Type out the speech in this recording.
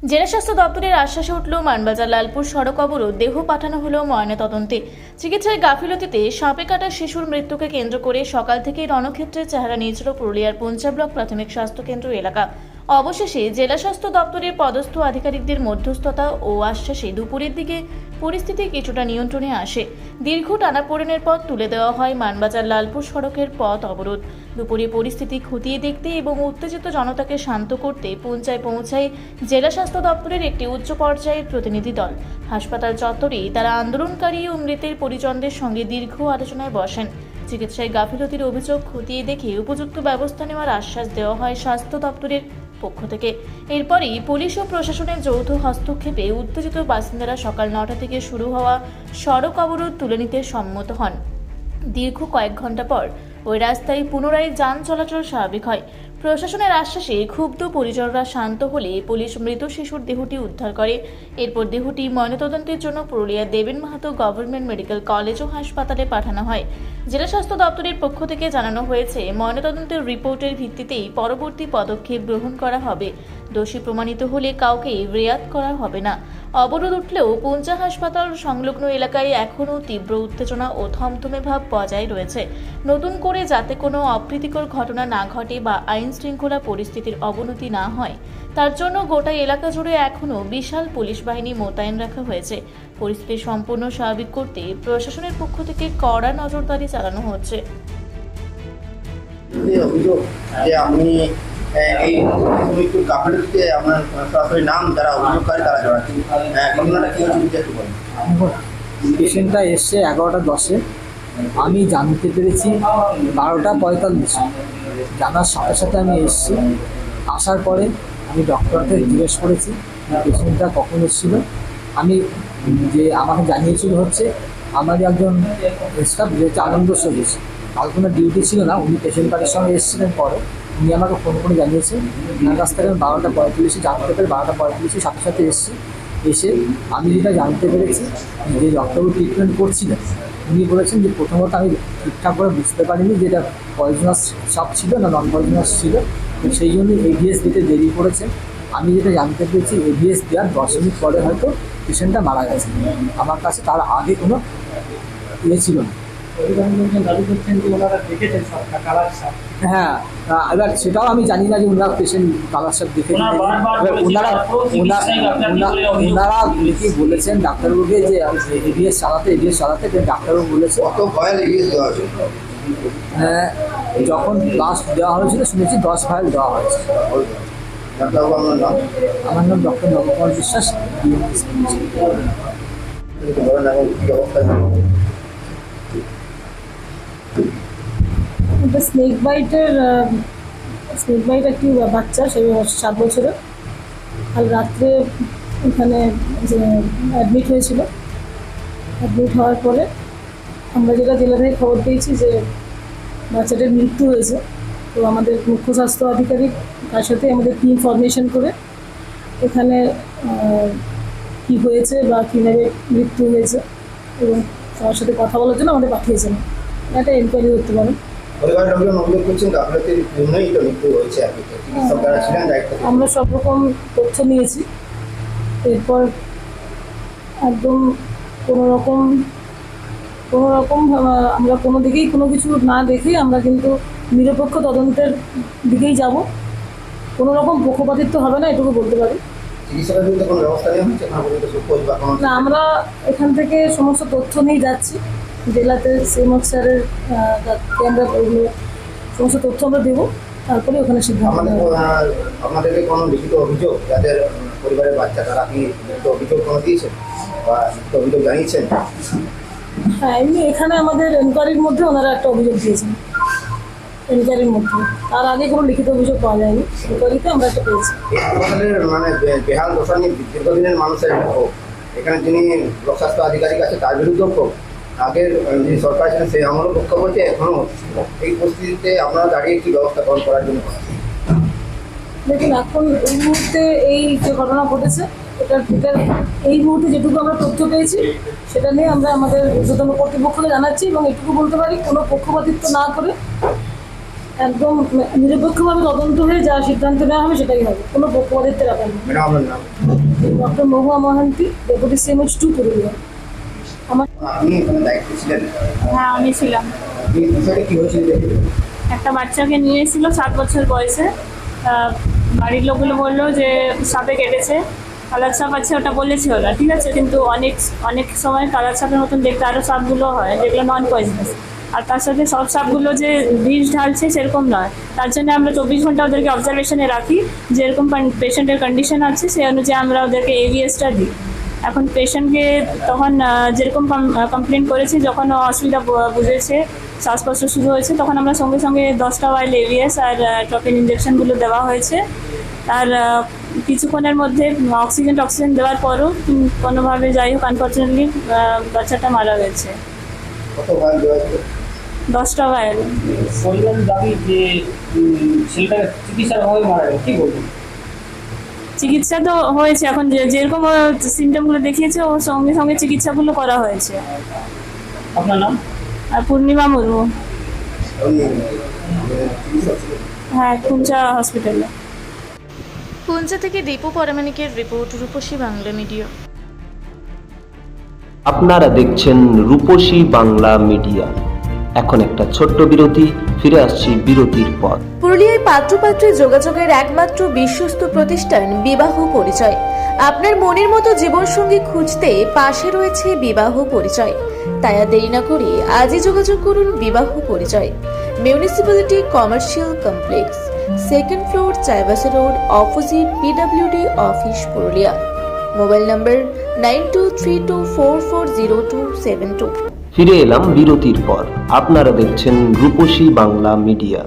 জেলা স্বাস্থ্য দপ্তরের আশ্বাসে উঠল মানবাজার লালপুর সড়ক অবরোধ। দেহ পাঠানো হলো ময়নাতদন্তে। চিকিৎসায় গাফিলতিতে সাপে কাটা শিশুর মৃত্যুকে কেন্দ্র করে সকাল থেকেই রণক্ষেত্রের চেহারা নিয়েছিল পুরুলিয়ার পঞ্চা ব্লক প্রাথমিক স্বাস্থ্য কেন্দ্র এলাকা। অবশেষে জেলা স্বাস্থ্য দপ্তরের পদস্থ আধিকারিকদের মধ্যস্থতা ও আশ্বাসে দুপুরের দিকে পরিস্থিতি কিছুটা নিয়ন্ত্রণে আসে। দীর্ঘ টানাপোড়েনের পর তুলে দেওয়া হয় মানবাজার লালপুর সড়কের পথ অবরোধ। দুপুরে পরিস্থিতি খতিয়ে দেখতে এবং উত্তেজিত জনতাকে শান্ত করতে পঞ্চায় পৌঁছায় জেলা স্বাস্থ্য দপ্তরের একটি উচ্চ পর্যায়ের প্রতিনিধি দল। হাসপাতাল চত্বরে তারা আন্দোলনকারী ও মৃতের পরিজনদের সঙ্গে দীর্ঘ আলোচনায় বসেন। চিকিৎসায় গাফিলতির অভিযোগ খতিয়ে দেখে উপযুক্ত ব্যবস্থা নেওয়ার আশ্বাস দেওয়া হয় স্বাস্থ্য দপ্তরের পক্ষ থেকে। এরপরই পুলিশ ও প্রশাসনের যৌথ হস্তক্ষেপে উত্তেজিত বাসিন্দারা সকাল 9টা থেকে শুরু হওয়া সড়ক অবরোধ তুলে নিতে সম্মত হন। দীর্ঘ কয়েক ঘন্টা পর ওই রাস্তায় পুনরায় যান চলাচল স্বাভাবিক হয়। প্রশাসনের আশ্বাসে ক্ষুব্ধ পরিজনরা শান্ত হলে পুলিশ মৃত শিশুর দেহটি উদ্ধার করে। এরপর দেহটি ময়নাতদন্তের জন্য পুরুলিয়া দেবেন মাহাতো গভর্নমেন্ট মেডিকেল কলেজ ও হাসপাতালে পাঠানো হয়। জেলা স্বাস্থ্য দপ্তরের পক্ষ থেকে জানানো হয়েছে, ময়নাতদন্তের রিপোর্টের ভিত্তিতেই পরবর্তী পদক্ষেপ গ্রহণ করা হবে। দোষী প্রমাণিত হলে কাউকে রেয়াত করা হবে না। অবরোধ উঠলেও পঞ্চা হাসপাতাল সংলগ্ন এলাকায় এখনও তীব্র উত্তেজনা ও থমথমে ভাব বজায় রয়েছে। নতুন করে যাতে কোনো অপ্রীতিকর ঘটনা না ঘটে বা আইন শৃঙ্খলা পরিস্থিতির অবনতি না হয়, তার জন্য গোটা এলাকা জুড়ে এখনও বিশাল পুলিশ বাহিনী মোতায়েন রাখা হয়েছে। পরিস্থিতি সম্পূর্ণ স্বাভাবিক করতে প্রশাসনের পক্ষ থেকে কড়া নজরদারি চালানো হচ্ছে। অভিযোগ যে আপনি এই মৃত্যুর গাফিলতিতে আপনার সরাসরি নাম যারা অভিযোগকারী তারা জড়াচ্ছেন, ঘটনাটা কি হচ্ছে একটু বলেন। পেশেন্টটা এসছে 11টা 10-এ, আমি জানতে পেরেছি 12টা 45। জানার সাথে সাথে আমি এসেছি। আসার পরে আমি ডক্টরকে জিজ্ঞেস করেছি পেশেন্টটা কখন এসেছিল। আমি যে আমাকে জানিয়েছিল হচ্ছে আমাদের একজন স্টাফ যে হচ্ছে আনন্দ সবুজ, কাল কোনো ডিউটি ছিল না, উনি পেশেন্ট পার্টির সঙ্গে এসেছিলেন। পরে উনি আমাকে ফোন করে জানিয়েছেন। ওনার কাছ থেকে আমি 12টা 45 জানতে পেরে 12টা 45 সাথে সাথে এসে আমি যেটা জানতে পেরেছি যে ডক্টরবাবু ট্রিটমেন্ট করছিলেন, উনি বলেছেন যে প্রথমত আমি ঠিকঠাক করে বুঝতে পারিনি যে এটা পয়জনাস সাপ ছিল না নন পয়জনাস ছিল, তো সেই জন্য এভিএস দিতে দেরি করেছেন। আমি যেটা জানতে পেরেছি এভিএস দেওয়ার 10 মিনিট পরে হয়তো পেশেন্টটা মারা গেছে। আমার কাছে তার আগে কোনো ছিল না। হ্যাঁ, এবার সেটাও আমি জানি না যে ওনারা পেশেন্ট কালার সাপ দেখে ওনারা কি বলেছেন ডাক্তারবাবুকে যে এভিএস চালাতে ডাক্তারবাবু বলেছে হ্যাঁ, যখন লাস্ট দেওয়া হয়েছিল শুনেছি 10 ফাইল দেওয়া হয়েছে। আমার নাম ডক্টর নবকুমার বিশ্বাস। স্নেক বাইট একটি বাচ্চা, সে 7 বছরের, কাল রাত্রে এখানে অ্যাডমিট হয়েছিল। অ্যাডমিট হওয়ার পরে আমরা যেটা জেলা থেকে খবর পেয়েছি যে বাচ্চাটার মৃত্যু হয়েছে। তো আমাদের মুখ্য স্বাস্থ্য আধিকারিক তার সাথে আমাদের টিম ফরমেশন করে এখানে কি হয়েছে বা কীভাবে মৃত্যু হয়েছে এবং তার সাথে কথা বলার জন্য আমাদের পাঠিয়েছেন। একটা এনকোয়ারি করতে পারেন। আমরা সব রকম তথ্য নিয়েছি। এরপর একদম কোনো রকম আমরা কোনো দিকেই কোনো কিছু না দেখেই আমরা কিন্তু নিরপেক্ষ তদন্তের দিকেই যাব। কোনো রকম পক্ষপাতিত্ব হবে না, এটুকু বলতে পারি। না, আমরা এখান থেকে সমস্ত তথ্য নিয়ে যাচ্ছি জেলাতে সিএমও স্যারের আমরা সমস্ত তথ্য আমরা দেবো, তারপরে ওখানে সিদ্ধান্ত নেব। আপনাদেরকে কোনো লিখিত অভিযোগ যাদের পরিবারের বাচ্চা তারা কি অভিযোগ কোনো দিয়েছেন বা অভিযোগ জানিয়েছেন? হ্যাঁ, এমনি এখানে আমাদের এনকোয়ারির মধ্যে ওনারা একটা অভিযোগ দিয়েছেন। এনকোয়ারির মধ্যে তার আগে কোনো লিখিত অভিযোগ পাওয়া যায়নি, এনকোয়ারিতে আমরা একটা পেয়েছি। মানে বেহাল দশা নিয়ে দীর্ঘদিনের মানুষের ক্ষোভ, এখানে যিনি ব্লক স্বাস্থ্য আধিকারিক আছে তার বিরুদ্ধেও ক্ষোভ, আগের যিনি সরকার ছিলেন সেই আমলও পক্ষ বলছে এখনও হচ্ছে। এই পরিস্থিতিতে আপনারা দাঁড়িয়ে কী ব্যবস্থা গ্রহণ করার জন্য? দেখুন, এখন এই মুহূর্তে এই যে ঘটনা ঘটেছে এটার এই মুহূর্তে যেটুকু আমরা তথ্য পেয়েছি সেটা নিয়ে আমরা আমাদের ঊর্ধ্বতন কর্তৃপক্ষকে জানাচ্ছি এবং এটুকু বলতে পারি কোনো পক্ষপাতিত্ব না করে একদম নিরপেক্ষভাবে তদন্ত হয়ে যা সিদ্ধান্ত নেওয়া হবে সেটাই হবে, কোনো পদের ব্যাপার নেই। ম্যাডাম আপনার নাম? ডক্টর মহুয়া মহান্তি, ডেপুটি CMH2 পুরুলিয়া। আপনি এখানে দায়িত্ব ছিলেন, হ্যাঁ আমি ছিলাম। আপনি বিষয়টা কি হয়েছিল দেখুন? একটা বাচ্চাকে নিয়ে এসেছিল 7 বছর বয়সে। বাড়ির লোকগুলো বললো যে সাপে কেটেছে, কালার সাপ আছে ওটা বলেছে ওরা, ঠিক আছে, কিন্তু অনেক অনেক সময় কালার সাপের মতন দেখতে আরও সাপগুলো হয় যেগুলো নন পয়জনাস, আর তার সাথে সব সাপগুলো যে বিষ ঢালছে সেরকম নয়। তার জন্য আমরা 24 ঘন্টা ওদেরকে অবজারভেশনে রাখি, যেরকম পেশেন্টের কন্ডিশন আছে সেই অনুযায়ী আমরা ওদেরকে AVSটা দিই। এখন পেশেন্টকে তখন যেরকম কমপ্লেন করেছে, যখন ও অসুবিধা বুঝেছে, শ্বাসকষ্ট শুরু হয়েছে, তখন আমরা সঙ্গে সঙ্গে 10টা ওয়াইল AVS আর ট্রপিন ইঞ্জেকশনগুলো দেওয়া হয়েছে। আর কিছুক্ষণের মধ্যে অক্সিজেন দেওয়ার পরও কোনোভাবে যাই হোক আনফর্চুনেটলি বাচ্চাটা মারা গেছে। কত ভাগ দেওয়া ছিল? 10টা ওয়াইল। পরিবারের দাবি যে ছেলেটা চিকিৎসার অভাবে মারা গেল, কি বলবেন? চিকিৎসা তো হয়েছে, এখন যেরকম সিমটমগুলো দেখিয়েছে ওর সঙ্গে সঙ্গে চিকিৎসাগুলো করা হয়েছে। আপনার নাম? আর পূর্ণিমা মুর্মু। আপনি চিকিৎসক ছিলেন? হ্যাঁ, কুঞ্চা হসপিটালে। পুঞ্চা থেকে দীপু পরামানিকের রিপোর্ট, রূপসী বাংলা মিডিয়া। আপনারা দেখছেন রূপসী বাংলা মিডিয়া। এখন একটা ছোট্ট বিরতি, ফিরে আসছি বিরতির পর। পুরুলিয়ায় পাত্রপাত্রী যোগাযোগের একমাত্র বিশ্বস্ত প্রতিষ্ঠান বিবাহ পরিচয়। আপনার মনের মতো জীবনসঙ্গী খুঁজতে পাশে রয়েছে বিবাহ পরিচয়। তাই আর দেরি না করে আজই যোগাযোগ করুন বিবাহ পরিচয়। Municipality commercial complex, 2nd floor, Chaibasa road, opposite PWD office, Purulia. Mobile নম্বর 9232440272। ফিরে এলাম বিরতির পর। আপনারা দেখছেন রূপসী বাংলা মিডিয়া।